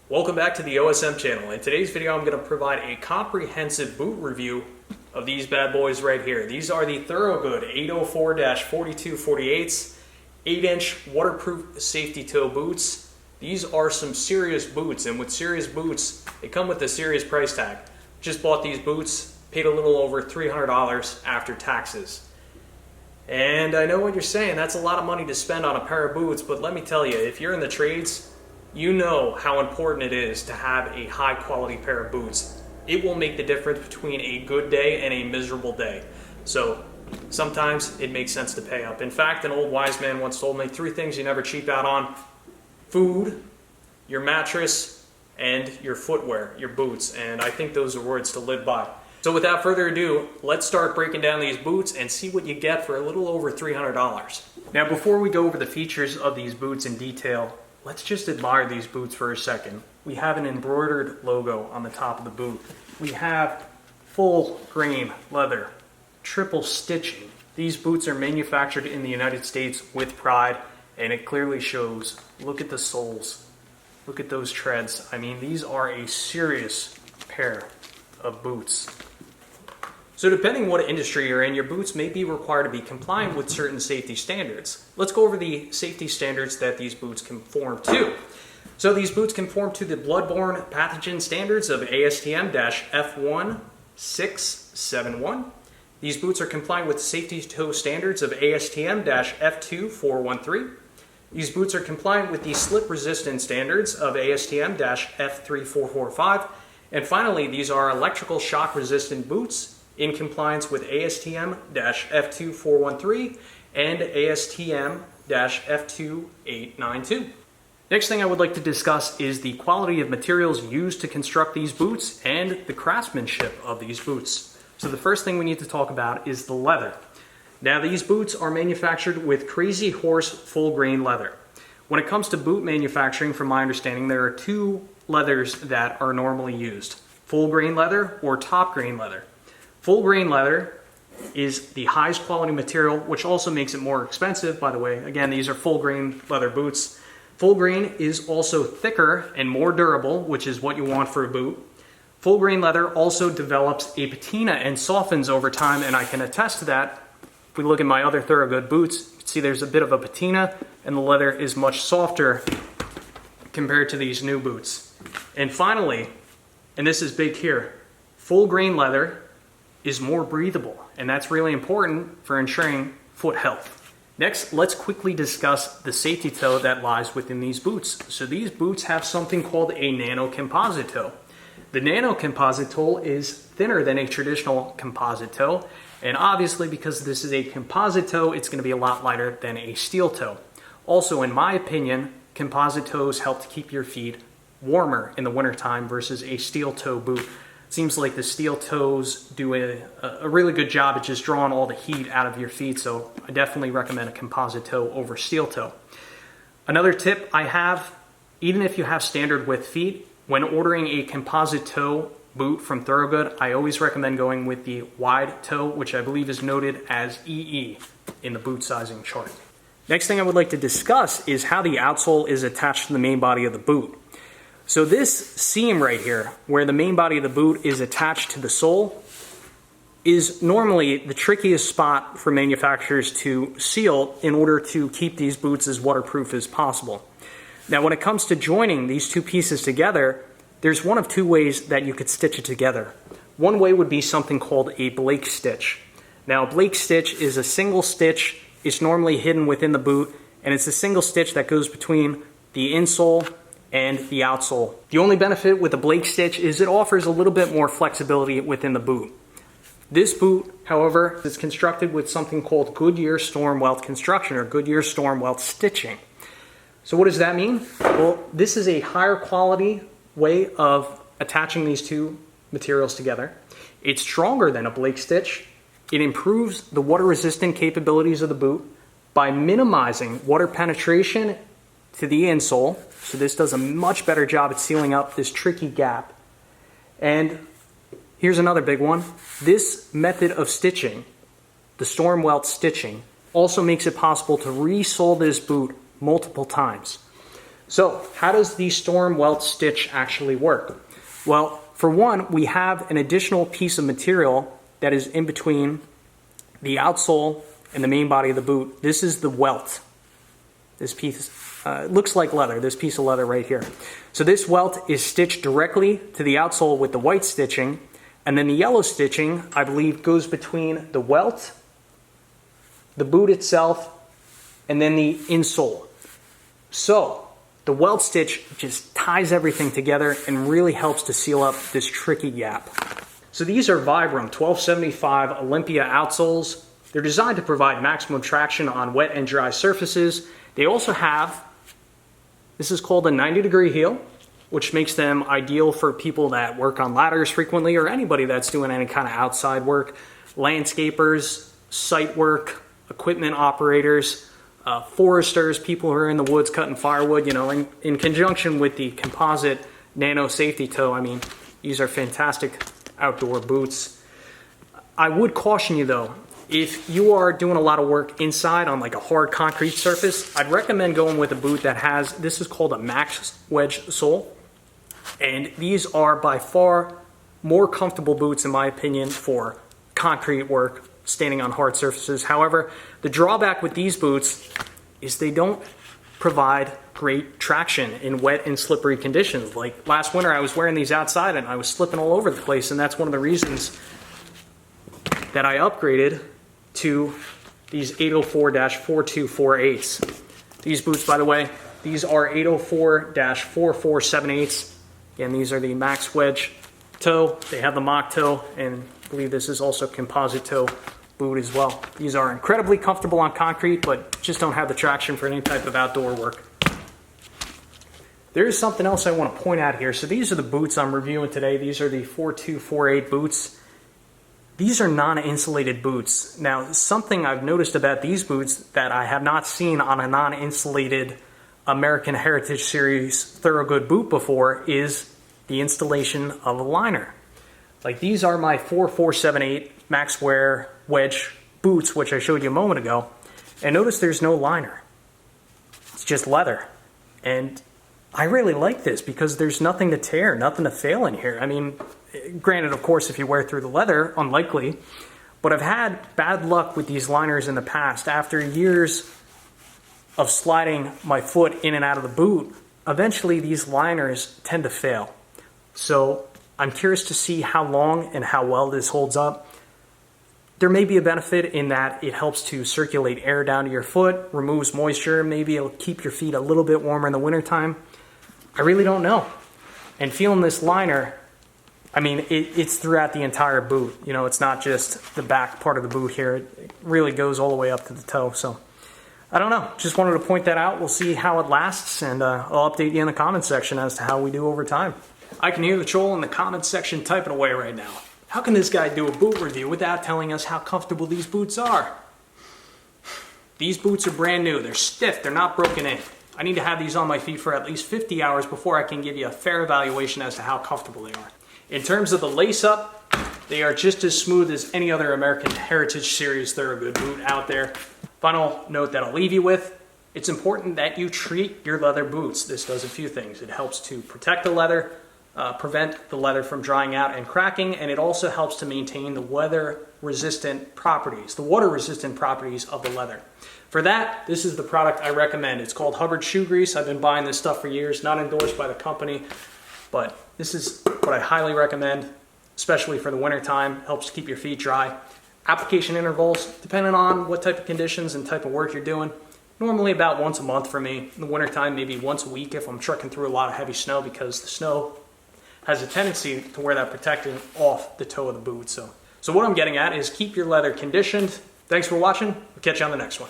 Welcome back to the OSM channel. In today's video, I'm going to provide a comprehensive boot review of these bad boys right here. These are the Thorogood 804-4248s 8-inch waterproof safety toe boots. These are some serious boots, and with serious boots, they come with a serious price tag. Just bought these boots, paid a little over $300 after taxes. And I know what you're saying, that's a lot of money to spend on a pair of boots, but let me tell you, if you're in the trades, you know how important it is to have a high quality pair of boots. It will make the difference between a good day and a miserable day. So sometimes it makes sense to pay up. In fact, an old wise man once told me 3 things you never cheap out on: food, your mattress, and your footwear, your boots. And I think those are words to live by. So without further ado, let's start breaking down these boots and see what you get for a little over $300. Now, before we go over the features of these boots in detail, let's just admire these boots for a second. We have an embroidered logo on the top of the boot. We have full grain leather, triple stitching. These boots are manufactured in the United States with pride, and it clearly shows. Look at the soles. Look at those treads. I mean, these are a serious pair of boots. So depending what industry you're in, your boots may be required to be compliant with certain safety standards. Let's go over the safety standards that these boots conform to. So these boots conform to the bloodborne pathogen standards of ASTM-F1671. These boots are compliant with safety toe standards of ASTM-F2413. These boots are compliant with the slip resistance standards of ASTM-F3445. And finally, these are electrical shock resistant boots in compliance with ASTM-F2413 and ASTM-F2892. Next thing I would like to discuss is the quality of materials used to construct these boots and the craftsmanship of these boots. So the first thing we need to talk about is the leather. Now, these boots are manufactured with Crazy Horse full grain leather. When it comes to boot manufacturing, from my understanding, there are 2 leathers that are normally used: full grain leather or top grain leather. Full grain leather is the highest quality material, which also makes it more expensive, by the way. Again, these are full grain leather boots. Full grain is also thicker and more durable, which is what you want for a boot. Full grain leather also develops a patina and softens over time, and I can attest to that. If we look at my other Thorogood boots, you can see there's a bit of a patina, and the leather is much softer compared to these new boots. And finally, and this is big here, full grain leather is more breathable, and that's really important for ensuring foot health. Next, let's quickly discuss the safety toe that lies within these boots. So these boots have something called a nano composite toe. The nano composite toe is thinner than a traditional composite toe, and obviously because this is a composite toe, it's going to be a lot lighter than a steel toe. Also, in my opinion, composite toes help to keep your feet warmer in the wintertime versus a steel toe boot. Seems like the steel toes do a really good job at just drawing all the heat out of your feet, so I definitely recommend a composite toe over steel toe. Another tip I have, even if you have standard width feet, when ordering a composite toe boot from Thorogood, I always recommend going with the wide toe, which I believe is noted as EE in the boot sizing chart. Next thing I would like to discuss is how the outsole is attached to the main body of the boot. So this seam right here, where the main body of the boot is attached to the sole, is normally the trickiest spot for manufacturers to seal in order to keep these boots as waterproof as possible. Now, when it comes to joining these 2 pieces together, there's one of 2 ways that you could stitch it together. One way would be something called a Blake stitch. Now, a Blake stitch is a single stitch. It's normally hidden within the boot, and it's a single stitch that goes between the insole and the outsole. The only benefit with the Blake stitch is it offers a little bit more flexibility within the boot. This boot, however, is constructed with something called Goodyear Storm Welt construction, or Goodyear Storm Welt stitching. So what does that mean? Well, this is a higher quality way of attaching these 2 materials together. It's stronger than a Blake stitch. It improves the water resistant capabilities of the boot by minimizing water penetration to the insole. So this does a much better job at sealing up this tricky gap. And here's another big one. This method of stitching, the storm welt stitching, also makes it possible to re-sole this boot multiple times. So how does the storm welt stitch actually work? Well, for one, we have an additional piece of material that is in between the outsole and the main body of the boot. This is the welt. This piece looks like leather, this piece of leather right here. So this welt is stitched directly to the outsole with the white stitching, and then the yellow stitching, I believe, goes between the welt, the boot itself, and then the insole. So the welt stitch just ties everything together and really helps to seal up this tricky gap. So these are Vibram 1275 Olympia outsoles. They're designed to provide maximum traction on wet and dry surfaces. They also have, this is called a 90-degree heel, which makes them ideal for people that work on ladders frequently or anybody that's doing any kind of outside work, landscapers, site work, equipment operators, foresters, people who are in the woods cutting firewood, you know, in conjunction with the composite nano safety toe. I mean, these are fantastic outdoor boots. I would caution you though, if you are doing a lot of work inside on like a hard concrete surface, I'd recommend going with a boot that has, this is called a max wedge sole. And these are by far more comfortable boots in my opinion for concrete work, standing on hard surfaces. However, the drawback with these boots is they don't provide great traction in wet and slippery conditions. Like last winter I was wearing these outside and I was slipping all over the place, and that's one of the reasons that I upgraded to these 804-4248s. These boots, by the way, these are 804-4478s. Again, these are the max wedge toe. They have the mock toe, and I believe this is also composite toe boot as well. These are incredibly comfortable on concrete, but just don't have the traction for any type of outdoor work. There is something else I want to point out here. So these are the boots I'm reviewing today. These are the 4248 boots. These are non-insulated boots. Now, something I've noticed about these boots that I have not seen on a non-insulated American Heritage Series Thorogood boot before is the installation of a liner. Like these are my 4478 Max Wear wedge boots, which I showed you a moment ago. And notice there's no liner. It's just leather. And I really like this because there's nothing to tear, nothing to fail in here. I mean, granted, of course, if you wear through the leather, unlikely. But I've had bad luck with these liners in the past. After years of sliding my foot in and out of the boot, eventually these liners tend to fail. So I'm curious to see how long and how well this holds up. There may be a benefit in that it helps to circulate air down to your foot, removes moisture, maybe it'll keep your feet a little bit warmer in the wintertime. I really don't know. And feeling this liner, I mean, it's throughout the entire boot. You know, it's not just the back part of the boot here. It really goes all the way up to the toe. So I don't know. Just wanted to point that out. We'll see how it lasts, and I'll update you in the comments section as to how we do over time. I can hear the troll in the comments section typing away right now. How can this guy do a boot review without telling us how comfortable these boots are? These boots are brand new. They're stiff. They're not broken in. I need to have these on my feet for at least 50 hours before I can give you a fair evaluation as to how comfortable they are. In terms of the lace-up, they are just as smooth as any other American Heritage Series Thorogood boot out there. Final note that I'll leave you with, it's important that you treat your leather boots. This does a few things. It helps to protect the leather, prevent the leather from drying out and cracking, and it also helps to maintain the weather-resistant properties, the water-resistant properties of the leather. For that, this is the product I recommend. It's called Hubbard Shoe Grease. I've been buying this stuff for years, not endorsed by the company, but this is what I highly recommend, especially for the winter time. Helps keep your feet dry. Application intervals, depending on what type of conditions and type of work you're doing, normally about once a month for me. In the wintertime, maybe once a week if I'm trucking through a lot of heavy snow, because the snow has a tendency to wear that protectant off the toe of the boot. So what I'm getting at is keep your leather conditioned. Thanks for watching. We'll catch you on the next one.